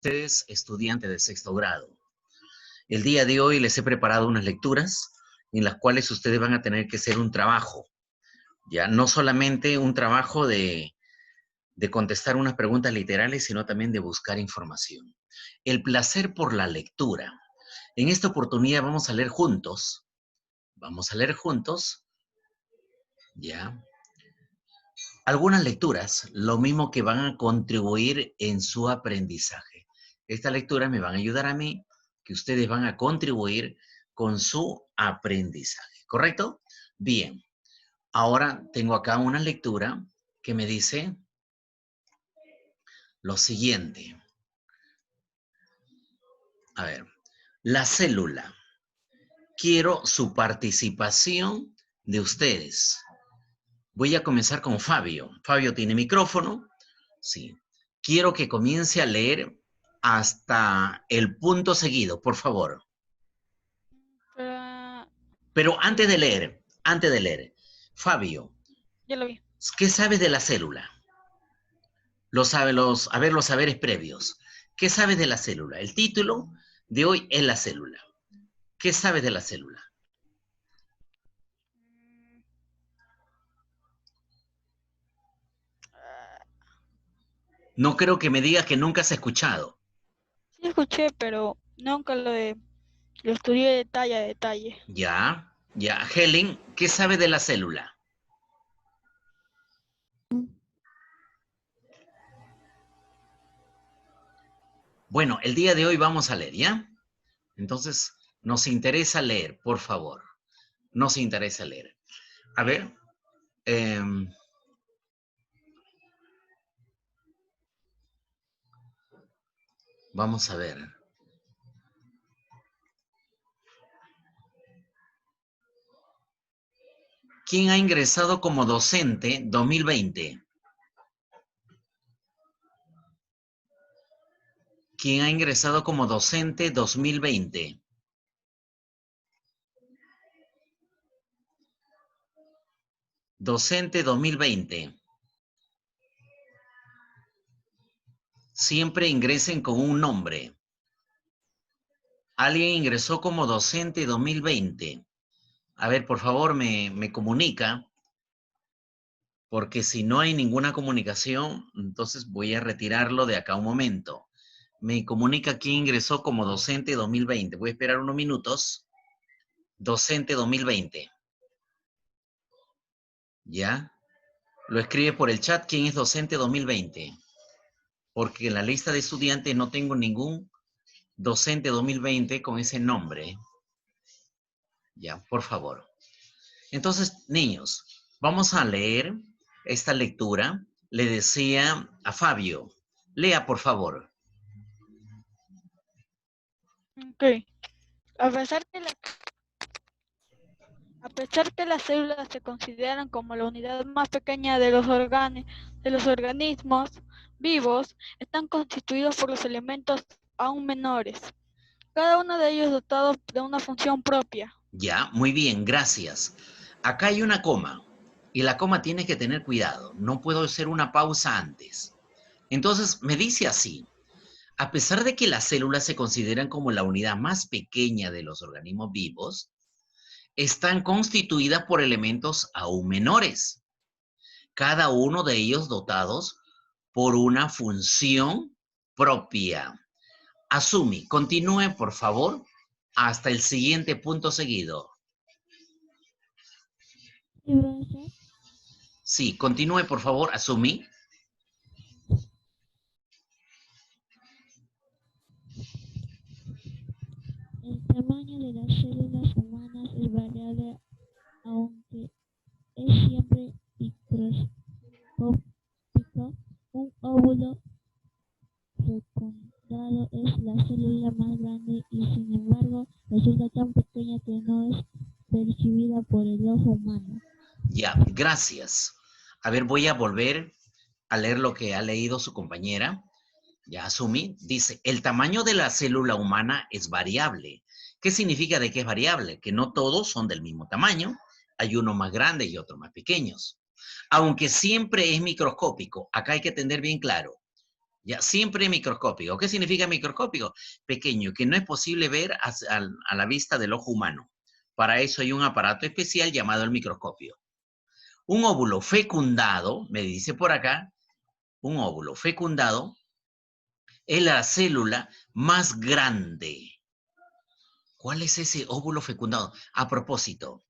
Ustedes, estudiantes de sexto grado. El día de hoy les he preparado unas lecturas en las cuales ustedes van a tener que hacer un trabajo, ya no solamente un trabajo de contestar unas preguntas literales, sino también de buscar información. El placer por la lectura. En esta oportunidad vamos a leer juntos, ya, algunas lecturas, lo mismo que van a contribuir en su aprendizaje. Estas lecturas me van a ayudar a mí, que ustedes van a contribuir con su aprendizaje, ¿correcto? Bien, ahora tengo acá una lectura que me dice lo siguiente. A ver, la célula. Quiero su participación de ustedes. Voy a comenzar con Fabio. Fabio tiene micrófono. Sí. Quiero que comience a leer hasta el punto seguido, por favor. Pero antes de leer, Fabio, Ya lo vi. ¿qué sabes de la célula? Los saberes previos. ¿Qué sabes de la célula? El título de hoy es la célula. ¿Qué sabes de la célula? No creo que me digas que nunca has escuchado. Sí escuché, pero nunca lo estudié detalle a detalle. Ya, ya. Helen, ¿qué sabes de la célula? Bueno, el día de hoy vamos a leer, ¿ya? Entonces, nos interesa leer, por favor. Nos interesa leer. A ver, eh, vamos a ver. ¿Quién ha ingresado como docente 2020? ¿Quién ha ingresado como docente 2020? Docente 2020. Siempre ingresen con un nombre. Alguien ingresó como docente 2020. A ver, por favor, me comunica, porque si no hay ninguna comunicación, entonces voy a retirarlo de acá un momento. Me comunica quién ingresó como docente 2020. Voy a esperar unos minutos. Docente 2020. ¿Ya? Lo escribe por el chat quién es docente 2020. Porque en la lista de estudiantes no tengo ningún docente 2020 con ese nombre. Ya, por favor. Entonces, niños, vamos a leer esta lectura. Le decía a Fabio, lea por favor. Ok. A pesar que las células se consideran como la unidad más pequeña de los organismos vivos, están constituidos por los elementos aún menores, cada uno de ellos dotado de una función propia. Ya, muy bien, gracias. Acá hay una coma y la coma tiene que tener cuidado. No puedo hacer una pausa antes. Entonces, me dice así. A pesar de que las células se consideran como la unidad más pequeña de los organismos vivos, están constituidas por elementos aún menores, cada uno de ellos dotados por una función propia. Asumi, continúe, por favor, hasta el siguiente punto seguido. Sí, continúe, por favor, Asumi. El tamaño de las células humanas es variable, aunque es siempre microscópico. Un óvulo fecundado es la célula más grande y, sin embargo, resulta tan pequeña que no es percibida por el ojo humano. Ya, gracias. A ver, voy a volver a leer lo que ha leído su compañera. Ya, Asumi, dice, el tamaño de la célula humana es variable. ¿Qué significa de que es variable? Que no todos son del mismo tamaño. Hay unos más grandes y otros más pequeños. Aunque siempre es microscópico, acá hay que tener bien claro. Ya, siempre microscópico. ¿Qué significa microscópico? Pequeño, que no es posible ver a la vista del ojo humano. Para eso hay un aparato especial llamado el microscopio. Un óvulo fecundado, me dice por acá, un óvulo fecundado es la célula más grande. ¿Cuál es ese óvulo fecundado? A propósito,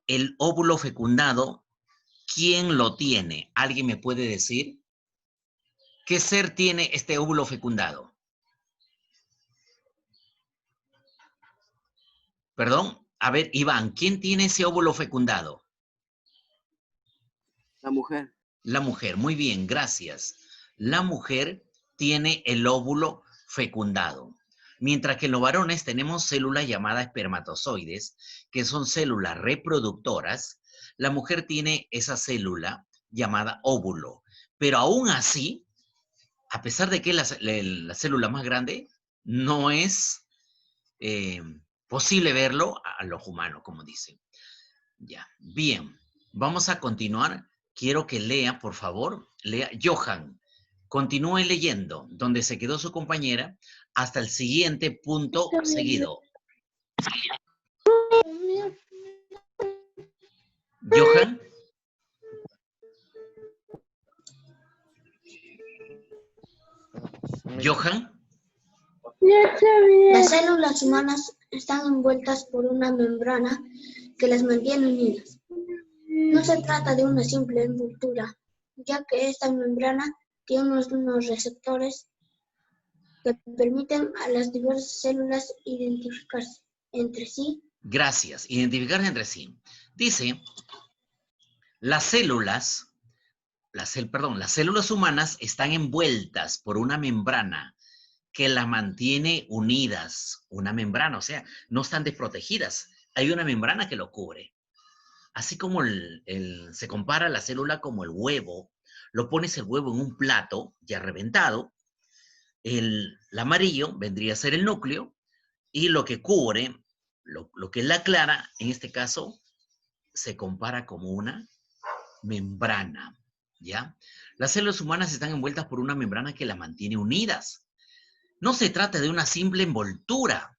el óvulo fecundado, ¿quién lo tiene? ¿Alguien me puede decir? ¿Qué ser tiene este óvulo fecundado? Perdón, a ver, Iván, ¿quién tiene ese óvulo fecundado? La mujer. La mujer, muy bien, gracias. La mujer tiene el óvulo fecundado. Mientras que en los varones tenemos células llamadas espermatozoides, que son células reproductoras, la mujer tiene esa célula llamada óvulo. Pero aún así, a pesar de que es la célula más grande, no es posible verlo a los humanos, como dicen. Ya, bien. Vamos a continuar. Quiero que lea, por favor, lea. Johan, continúe leyendo donde se quedó su compañera hasta el siguiente punto seguido. Johan. Johan. Las células humanas están envueltas por una membrana que las mantiene unidas. No se trata de una simple envoltura, ya que esta membrana tiene unos receptores que permiten a las diversas células identificarse entre sí. Gracias, identificarse entre sí. Dice, las células humanas están envueltas por una membrana que las mantiene unidas. Una membrana, o sea, no están desprotegidas. Hay una membrana que lo cubre. Así como se compara la célula como el huevo, lo pones el huevo en un plato ya reventado, el amarillo vendría a ser el núcleo y lo que cubre, lo que es la clara, en este caso, se compara como una membrana, ¿ya? Las células humanas están envueltas por una membrana que las mantiene unidas. No se trata de una simple envoltura,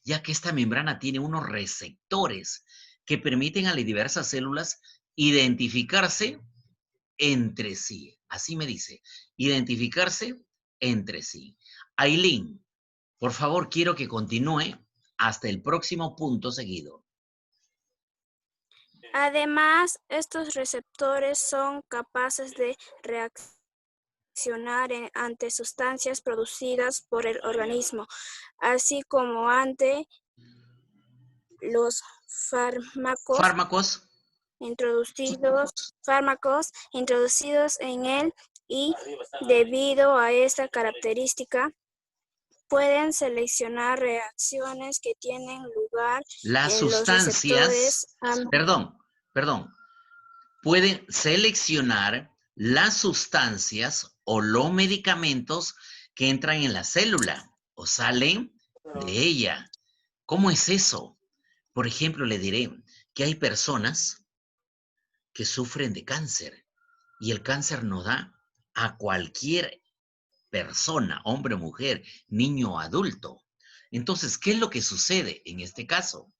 ya que esta membrana tiene unos receptores que permiten a las diversas células identificarse entre sí. Así me dice, identificarse entre sí. Ailín, por favor, quiero que continúe hasta el próximo punto seguido. Además, estos receptores son capaces de reaccionar ante sustancias producidas por el organismo, así como ante los fármacos introducidos en él, y debido a esta característica pueden seleccionar reacciones que tienen lugar Las en los sustancias, receptores. perdón, pueden seleccionar las sustancias o los medicamentos que entran en la célula o salen de ella. ¿Cómo es eso? Por ejemplo, le diré que hay personas que sufren de cáncer y el cáncer nos da a cualquier persona, hombre o mujer, niño o adulto. Entonces, ¿qué es lo que sucede en este caso?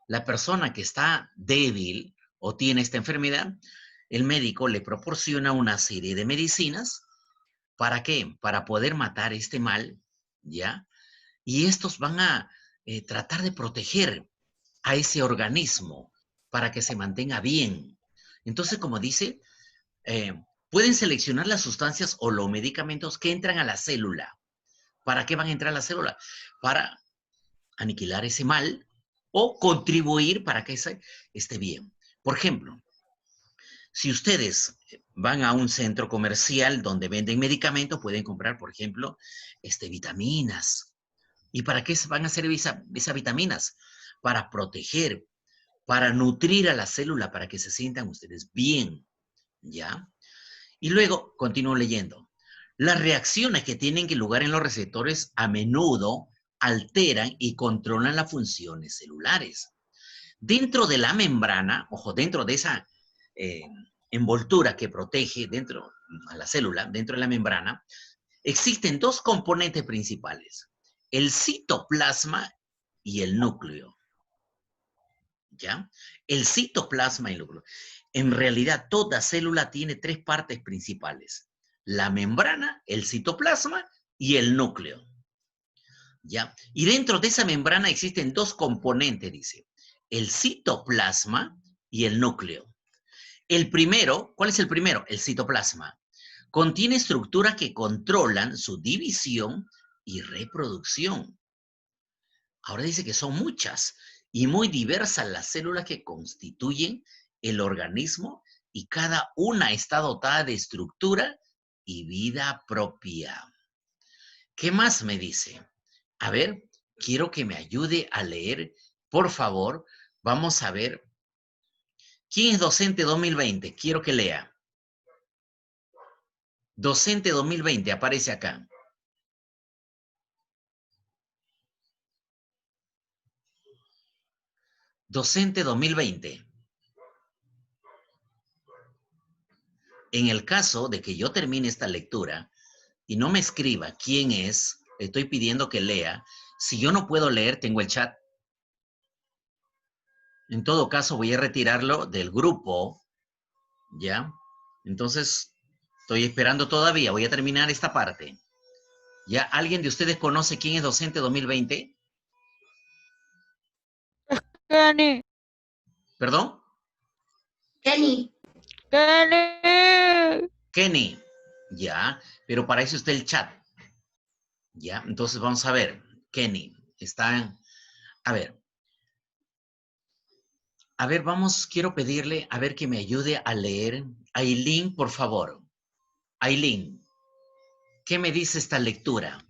La persona que está débil o tiene esta enfermedad, el médico le proporciona una serie de medicinas. ¿Para qué? Para poder matar este mal, ¿ya? Y estos van a tratar de proteger a ese organismo para que se mantenga bien. Entonces, como dice, pueden seleccionar las sustancias o los medicamentos que entran a la célula. ¿Para qué van a entrar a la célula? Para aniquilar ese mal o contribuir para que ese esté bien. Por ejemplo, si ustedes van a un centro comercial donde venden medicamentos, pueden comprar, por ejemplo, vitaminas. ¿Y para qué van a servir esas vitaminas? Para proteger, para nutrir a la célula, para que se sientan ustedes bien, ¿ya? Y luego, continúo leyendo. Las reacciones que tienen lugar en los receptores a menudo alteran y controlan las funciones celulares. Dentro de la membrana, ojo, dentro de esa envoltura que protege dentro a la célula, dentro de la membrana, Existen dos componentes principales, el citoplasma y el núcleo. ¿Ya? El citoplasma y el núcleo. En realidad, toda célula tiene tres partes principales. La membrana, el citoplasma y el núcleo. ¿Ya? Y dentro de esa membrana existen dos componentes, dice. El citoplasma y el núcleo. El primero, ¿cuál es el primero? El citoplasma. Contiene estructuras que controlan su división y reproducción. Ahora dice que son muchas y muy diversas las células que constituyen el organismo y cada una está dotada de estructura y vida propia. ¿Qué más me dice? A ver, quiero que me ayude a leer, por favor. Vamos a ver. ¿Quién es docente 2020? Quiero que lea. Docente 2020, aparece acá. Docente 2020. En el caso de que yo termine esta lectura y no me escriba quién es, le estoy pidiendo que lea. Si yo no puedo leer, tengo el chat. En todo caso, voy a retirarlo del grupo, ¿ya? Entonces, estoy esperando todavía. Voy a terminar esta parte. ¿Ya? ¿Alguien de ustedes conoce quién es docente 2020? Kenny, ¿Perdón? Kenny, Kenny. Kenny. Ya, pero para eso está el chat. Ya, entonces vamos a ver. Kenny, está... A ver, vamos, quiero pedirle, a ver que me ayude a leer. Aileen, por favor. Aileen, ¿qué me dice esta lectura?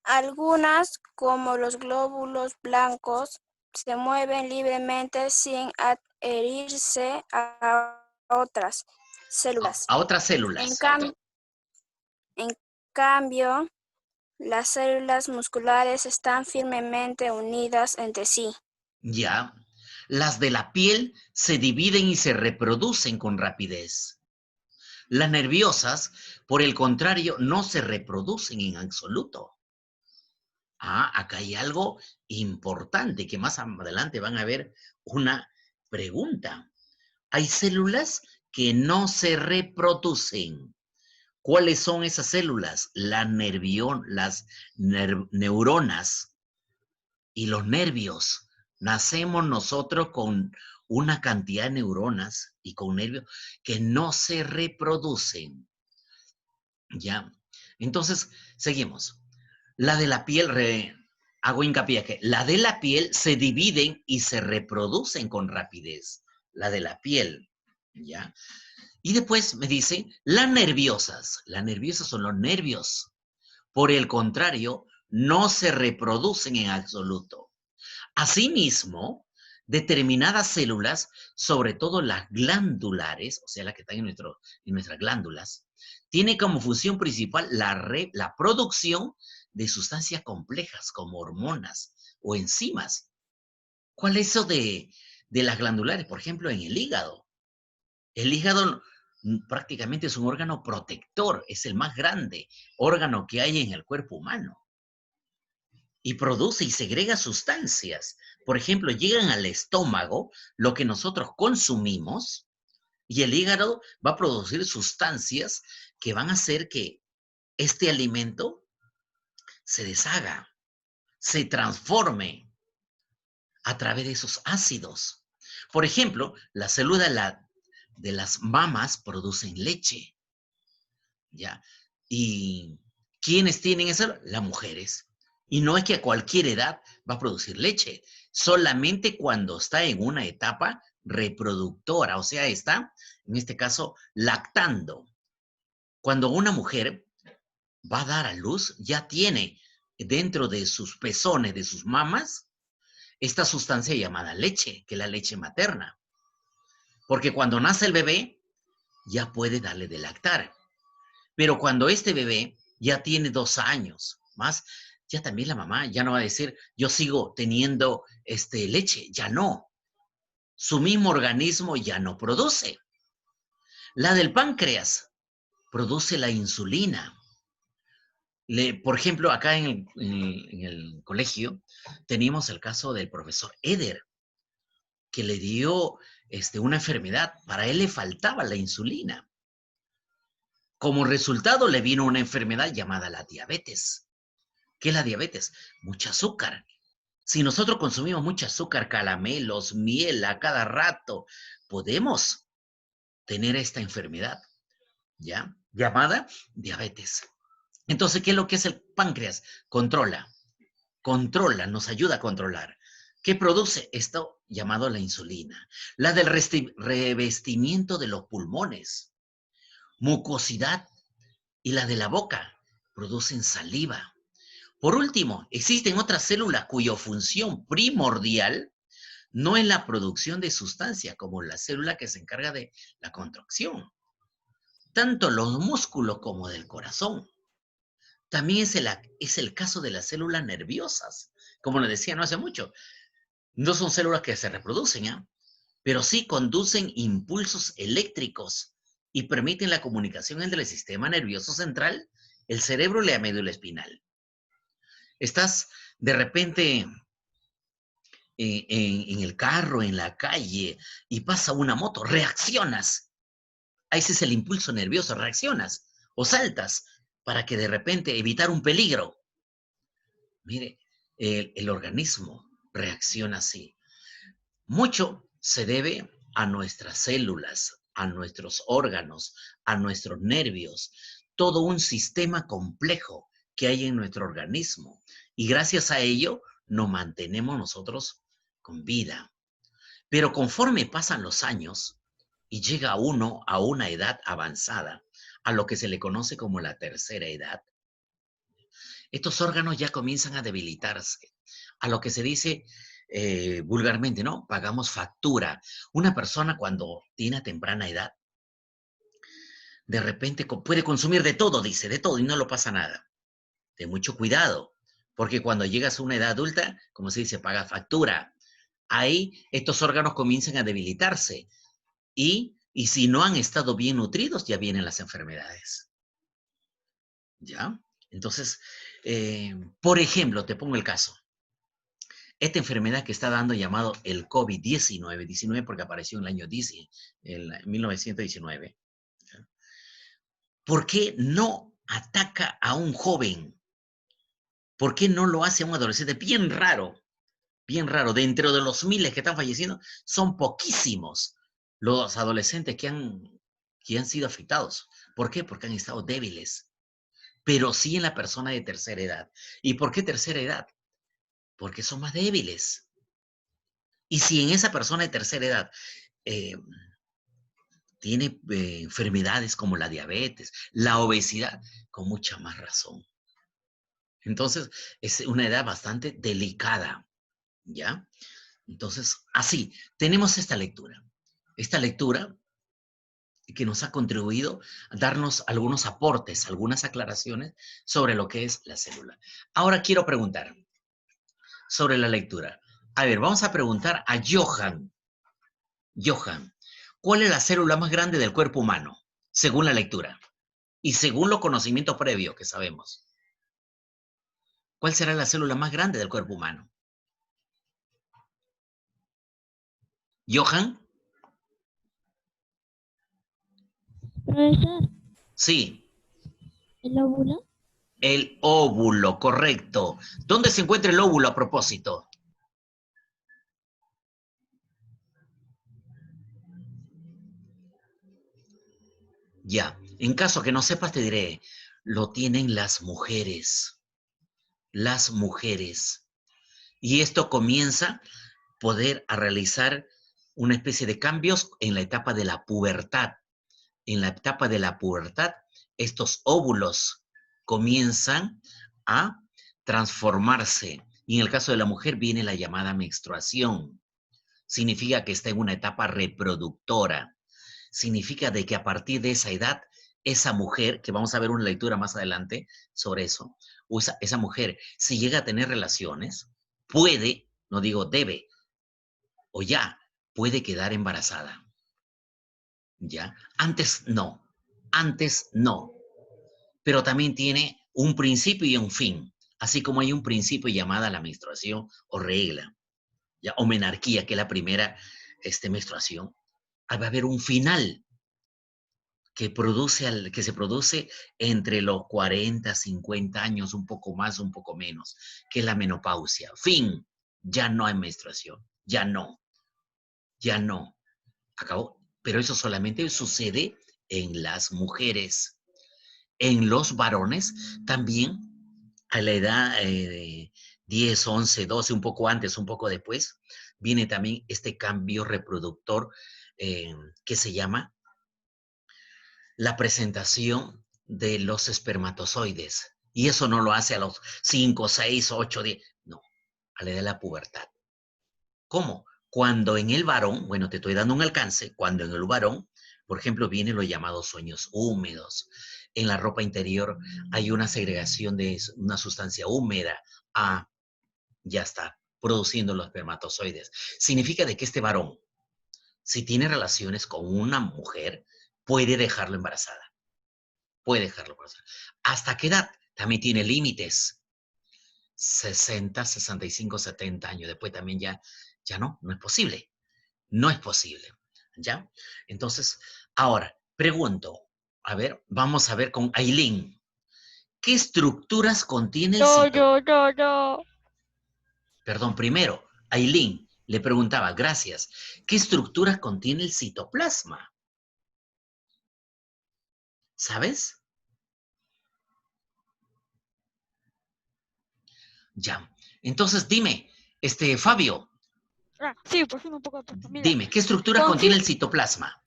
Algunas, como los glóbulos blancos, se mueven libremente sin adherirse a otras células. A otras células. En cambio, las células musculares están firmemente unidas entre sí. Ya. Las de la piel se dividen y se reproducen con rapidez. Las nerviosas, por el contrario, no se reproducen en absoluto. Ah, acá hay algo importante que más adelante van a ver una pregunta. Hay células que no se reproducen. ¿Cuáles son esas células? Las neuronas y los nervios. Nacemos nosotros con una cantidad de neuronas y con nervios que no se reproducen. ¿Ya? Entonces, seguimos. La de la piel, hago hincapié que la de la piel se dividen y se reproducen con rapidez. La de la piel, ¿ya? Y después me dice, las nerviosas son los nervios. Por el contrario, no se reproducen en absoluto. Asimismo, determinadas células, sobre todo las glandulares, o sea, las que están en nuestras glándulas, tienen como función principal la producción de sustancias complejas como hormonas o enzimas. ¿Cuál es eso de las glandulares? Por ejemplo, en el hígado. El hígado prácticamente es un órgano protector, es el más grande órgano que hay en el cuerpo humano. Y produce y segrega sustancias. Por ejemplo, llegan al estómago lo que nosotros consumimos y el hígado va a producir sustancias que van a hacer que este alimento se deshaga, se transforme a través de esos ácidos. Por ejemplo, la célula de las mamas producen leche, ¿ya? ¿Y quiénes tienen eso? Las mujeres. Y no es que a cualquier edad va a producir leche, solamente cuando está en una etapa reproductora, o sea, está, en este caso, lactando. Cuando una mujer va a dar a luz, ya tiene dentro de sus pezones, de sus mamas, esta sustancia llamada leche, que es la leche materna. Porque cuando nace el bebé, ya puede darle de lactar. Pero cuando este bebé ya tiene 2 años más, ya también la mamá ya no va a decir, yo sigo teniendo leche, ya no. Su mismo organismo ya no produce. La del páncreas produce la insulina. Por ejemplo, acá en el colegio teníamos el caso del profesor Eder, que le dio una enfermedad. Para él le faltaba la insulina. Como resultado le vino una enfermedad llamada la diabetes. ¿Qué es la diabetes? Mucho azúcar. Si nosotros consumimos mucho azúcar, caramelos, miel a cada rato, podemos tener esta enfermedad, ¿ya? Llamada diabetes. Entonces, ¿qué es lo que es el páncreas? Controla, nos ayuda a controlar. ¿Qué produce esto llamado la insulina? La del revestimiento de los pulmones, mucosidad, y la de la boca producen saliva. Por último, existen otras células cuya función primordial no es la producción de sustancia, como la célula que se encarga de la contracción. Tanto los músculos como del corazón. También es el caso de las células nerviosas. Como les decía no hace mucho, no son células que se reproducen, ¿eh? Pero sí conducen impulsos eléctricos y permiten la comunicación entre el sistema nervioso central, el cerebro y la médula espinal. Estás de repente en el carro, en la calle, y pasa una moto, reaccionas. Ese es el impulso nervioso, reaccionas o saltas para que de repente evitar un peligro. Mire, el organismo reacciona así. Mucho se debe a nuestras células, a nuestros órganos, a nuestros nervios, todo un sistema complejo que hay en nuestro organismo. Y gracias a ello nos mantenemos nosotros con vida. Pero conforme pasan los años y llega uno a una edad avanzada, a lo que se le conoce como la tercera edad, estos órganos ya comienzan a debilitarse, a lo que se dice vulgarmente, ¿no? Pagamos factura. Una persona cuando tiene a temprana edad, de repente puede consumir de todo, dice, de todo, y no lo pasa nada. Ten mucho cuidado, porque cuando llegas a una edad adulta, como se dice, paga factura. Ahí estos órganos comienzan a debilitarse y si no han estado bien nutridos, ya vienen las enfermedades. ¿Ya? Entonces, por ejemplo, te pongo el caso. Esta enfermedad que está dando llamado el COVID-19, 19 porque apareció en el año 1919. ¿Por qué no ataca a un joven? ¿Por qué no lo hace a un adolescente? Bien raro, bien raro. Dentro de los miles que están falleciendo, son poquísimos los adolescentes que han sido afectados. ¿Por qué? Porque han estado débiles. Pero sí en la persona de tercera edad. ¿Y por qué tercera edad? Porque son más débiles. Y si en esa persona de tercera edad tiene enfermedades como la diabetes, la obesidad, con mucha más razón. Entonces, es una edad bastante delicada, ¿ya? Entonces, así, tenemos esta lectura. Esta lectura que nos ha contribuido a darnos algunos aportes, algunas aclaraciones sobre lo que es la célula. Ahora quiero preguntar sobre la lectura. A ver, vamos a preguntar a Johan. Johan, ¿cuál es la célula más grande del cuerpo humano, según la lectura? Y según los conocimientos previos que sabemos. ¿Cuál será la célula más grande del cuerpo humano? ¿Johan? Profesor, Sí. ¿el óvulo? El óvulo, correcto. ¿Dónde se encuentra el óvulo a propósito? Ya, en caso que no sepas te diré, lo tienen las mujeres. Las mujeres. Y esto comienza a realizar una especie de cambios en la etapa de la pubertad. En la etapa de la pubertad, estos óvulos comienzan a transformarse. Y en el caso de la mujer viene la llamada menstruación. Significa que está en una etapa reproductora. Significa de que a partir de esa edad, esa mujer, que vamos a ver una lectura más adelante sobre eso, esa mujer, si llega a tener relaciones, puede, no digo debe, o ya, puede quedar embarazada. ¿Ya? Antes no. antes no. Pero también tiene un principio y un fin. Así como hay un principio llamada la menstruación o regla, ¿ya? O menarquía, que es la primera menstruación. Va a haber un final que se produce entre los 40, 50 años, un poco más, un poco menos, que es la menopausia. Fin, ya no hay menstruación, ya no, acabó. Pero eso solamente sucede en las mujeres. En los varones también, a la edad de 10, 11, 12, un poco antes, un poco después, viene también este cambio reproductor que se llama la presentación de los espermatozoides. Y eso no lo hace a los 5, 6, 8, 10, no, a la edad de la pubertad. ¿Cómo? Cuando en el varón, bueno, te estoy dando un alcance, cuando en el varón, por ejemplo, vienen los llamados sueños húmedos. En la ropa interior hay una segregación de una sustancia húmeda. Ah, ya está, produciendo los espermatozoides. Significa de que este varón, si tiene relaciones con una mujer, puede dejarlo embarazada. Puede dejarlo embarazada. ¿Hasta qué edad? También tiene límites. 60, 65, 70 años. Después también ya no es posible. No es posible. ¿Ya? Entonces, ahora, pregunto, a ver, vamos a ver con Aileen. ¿Qué estructuras contiene el citoplasma? Yo. Perdón, primero, Aileen le preguntaba, gracias, ¿qué estructuras contiene el citoplasma? ¿Sabes? Ya. Entonces, dime, Fabio, Sí, por fin un poco. Mira, dime, ¿qué estructuras contiene el citoplasma?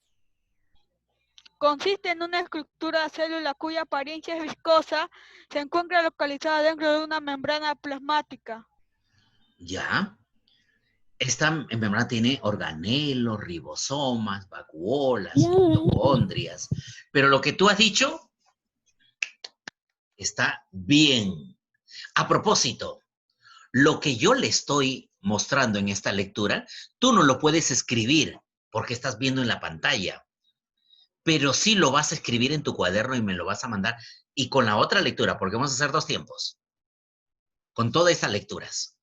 consiste en una estructura de célula cuya apariencia es viscosa, se encuentra localizada dentro de una membrana plasmática. Ya. Esta membrana tiene organelos, ribosomas, vacuolas, mitocondrias. Pero lo que tú has dicho está bien. A propósito, lo que yo le estoy mostrando en esta lectura, tú no lo puedes escribir porque estás viendo en la pantalla, pero sí lo vas a escribir en tu cuaderno y me lo vas a mandar. Y con la otra lectura, porque vamos a hacer 2 tiempos, con todas estas lecturas.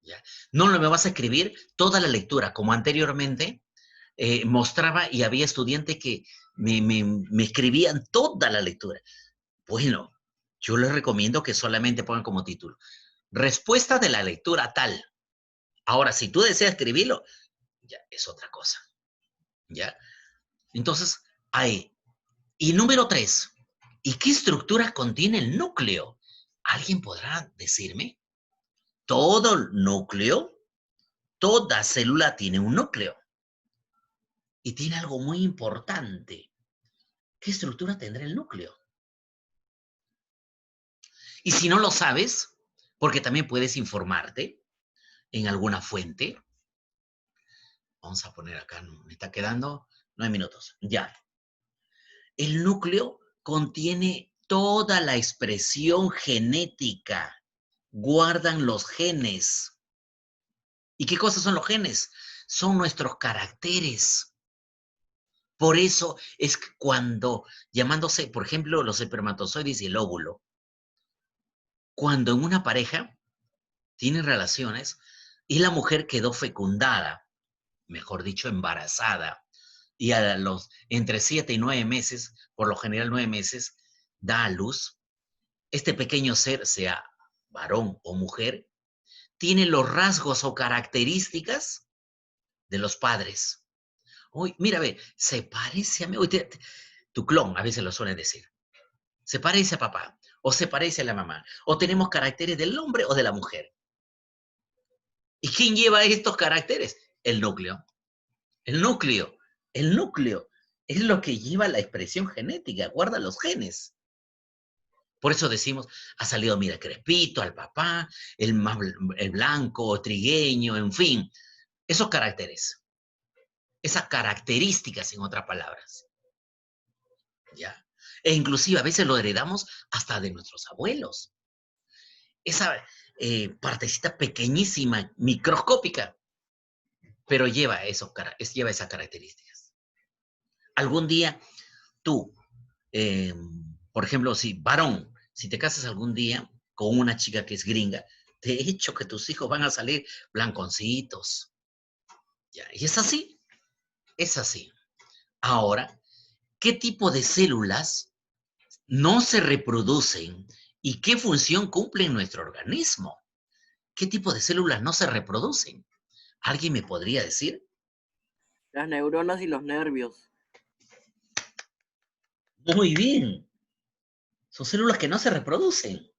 ¿Ya? No me vas a escribir toda la lectura, como anteriormente mostraba y había estudiantes que me escribían toda la lectura. Bueno, yo les recomiendo que solamente pongan como título, respuesta de la lectura tal. Ahora, si tú deseas escribirlo, ya es otra cosa. ¿Ya? Entonces, ahí. Y número 3, ¿y qué estructura contiene el núcleo? ¿Alguien podrá decirme? Todo núcleo, toda célula tiene un núcleo. Y tiene algo muy importante. ¿Qué estructura tendrá el núcleo? Y si no lo sabes, porque también puedes informarte en alguna fuente. Vamos a poner acá, me está quedando 9 minutos. Ya. El núcleo contiene toda la expresión genética. Guardan los genes. ¿Y qué cosas son los genes? Son nuestros caracteres. Por eso es que cuando, llamándose, por ejemplo, los espermatozoides y el óvulo, cuando en una pareja tienen relaciones y la mujer quedó fecundada, mejor dicho, embarazada, y a los entre 7 y 9 meses, por lo general 9 meses, da a luz, este pequeño ser, sea varón o mujer, tiene los rasgos o características de los padres. Uy, mira, ve, se parece a mí. Uy, tu clon, a veces lo suelen decir. Se parece a papá, o se parece a la mamá, o tenemos caracteres del hombre o de la mujer. ¿Y quién lleva estos caracteres? El núcleo. El núcleo. El núcleo es lo que lleva la expresión genética, guarda los genes. Por eso decimos, ha salido, mira, crespito al papá, el blanco, trigueño, en fin. Esos caracteres. Esas características, en otras palabras. ¿Ya? E inclusive a veces lo heredamos hasta de nuestros abuelos. Esa partecita pequeñísima, microscópica, pero lleva esas características. Algún día tú por ejemplo, si varón, si te casas algún día con una chica que es gringa, de hecho que tus hijos van a salir blanconcitos. ¿Ya? Y es así, es así. Ahora, ¿qué tipo de células no se reproducen y qué función cumple en nuestro organismo? ¿Qué tipo de células no se reproducen? ¿Alguien me podría decir? Las neuronas y los nervios. Muy bien. Son células que no se reproducen.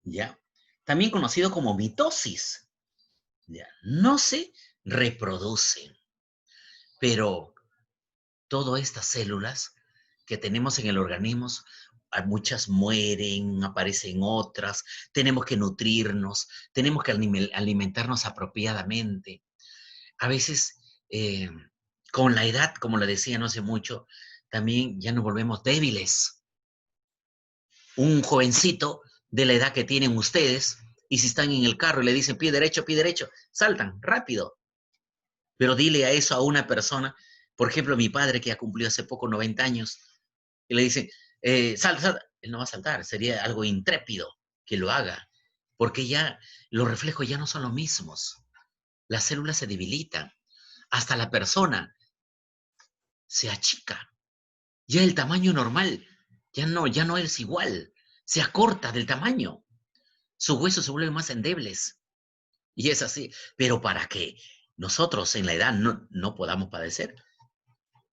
¿Ya? También conocido como mitosis. ¿Ya? No se reproducen. Pero todas estas células que tenemos en el organismo, muchas mueren, aparecen otras, tenemos que nutrirnos, tenemos que alimentarnos apropiadamente. A veces, con la edad, como le decía no hace mucho, también ya nos volvemos débiles. Un jovencito de la edad que tienen ustedes, y si están en el carro y le dicen pie derecho, saltan rápido. Pero dile a eso a una persona, por ejemplo, mi padre que ya cumplió hace poco 90 años, y le dicen, salta, él no va a saltar, sería algo intrépido que lo haga, porque ya los reflejos ya no son los mismos, las células se debilitan, hasta la persona se achica, ya el tamaño normal ya no es igual, se acorta del tamaño, sus huesos se vuelven más endebles, y es así, pero para que nosotros en la edad no podamos padecer,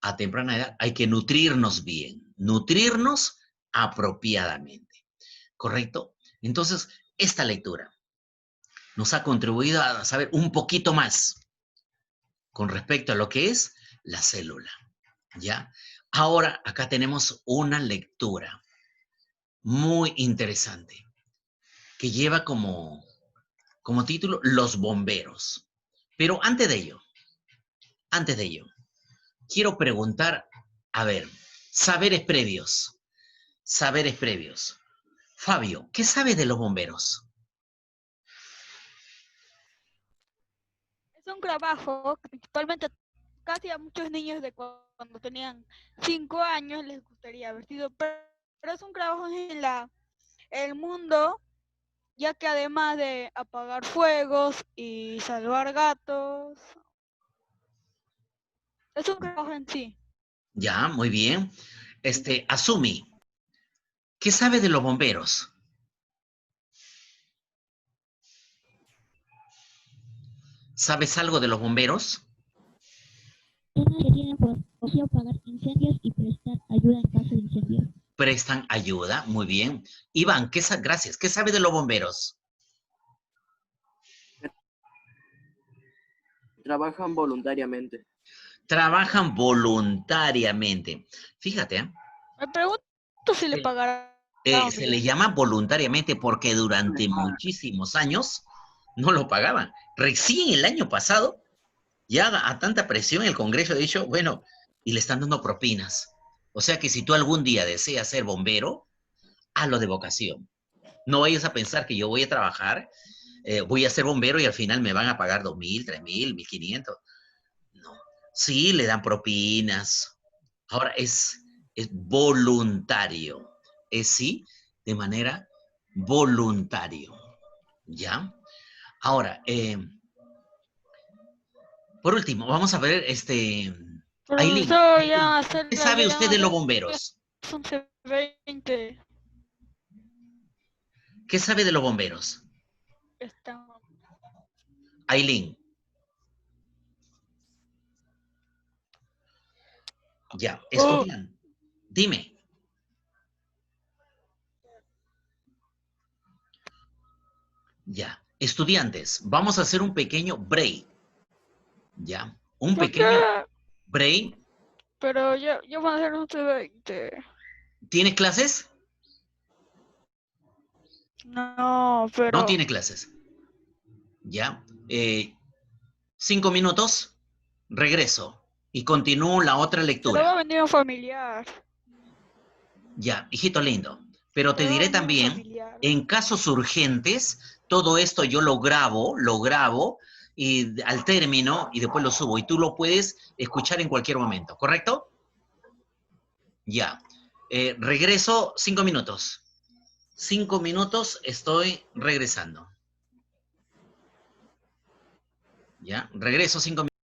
a temprana edad hay que nutrirnos bien, nutrirnos apropiadamente, ¿correcto? Entonces, esta lectura nos ha contribuido a saber un poquito más con respecto a lo que es la célula, ¿ya? Ahora, acá tenemos una lectura muy interesante que lleva como título Los bomberos. Pero antes de ello, quiero preguntar, a ver, saberes previos. Fabio, ¿qué sabe de los bomberos? Es un trabajo que principalmente casi a muchos niños de cuando tenían 5 años les gustaría haber sido, pero es un trabajo en el mundo, ya que además de apagar fuegos y salvar gatos, es un trabajo en sí. Ya, muy bien. Asumi, ¿qué sabe de los bomberos? ¿Sabes algo de los bomberos? Personas que tienen por oficio apagar incendios y prestar ayuda en caso de incendio. Prestan ayuda, muy bien. Iván, gracias. ¿Qué sabe de los bomberos? Trabajan voluntariamente. Trabajan voluntariamente. Fíjate, Me pregunto si le pagarán. se le llama voluntariamente porque durante muchísimos años no lo pagaban. Recién el año pasado, ya a tanta presión el Congreso ha dicho, bueno, y le están dando propinas. O sea que si tú algún día deseas ser bombero, hazlo de vocación. No vayas a pensar que yo voy a trabajar, voy a ser bombero y al final me van a pagar 2.000, 3.000, 1.500. No. Sí, le dan propinas. Ahora es voluntario. Es sí, de manera voluntario. ¿Ya? Ahora, por último, vamos a ver, Ailín, Profesor, ya hacer ¿qué la sabe usted de los las bomberos? 11:20. ¿Qué sabe de los bomberos? Están. Ailín. Ya, estudian. Dime. Ya, estudiantes, vamos a hacer un pequeño break. Ya, un ¿Por pequeño qué? break. Pero yo voy a hacer 11:20. ¿Tienes clases? No, No pero tiene clases. Ya, 5 minutos, regreso y continúo la otra va a lectura. venir un familiar. Ya, hijito lindo. Pero te Va a diré venir un también, familiar. en casos urgentes, todo esto yo lo grabo y al término y después lo subo y tú lo puedes escuchar en cualquier momento, ¿correcto? Ya. Regreso 5 minutos. 5 minutos, estoy regresando. ¿Ya? Regreso 5 minutos.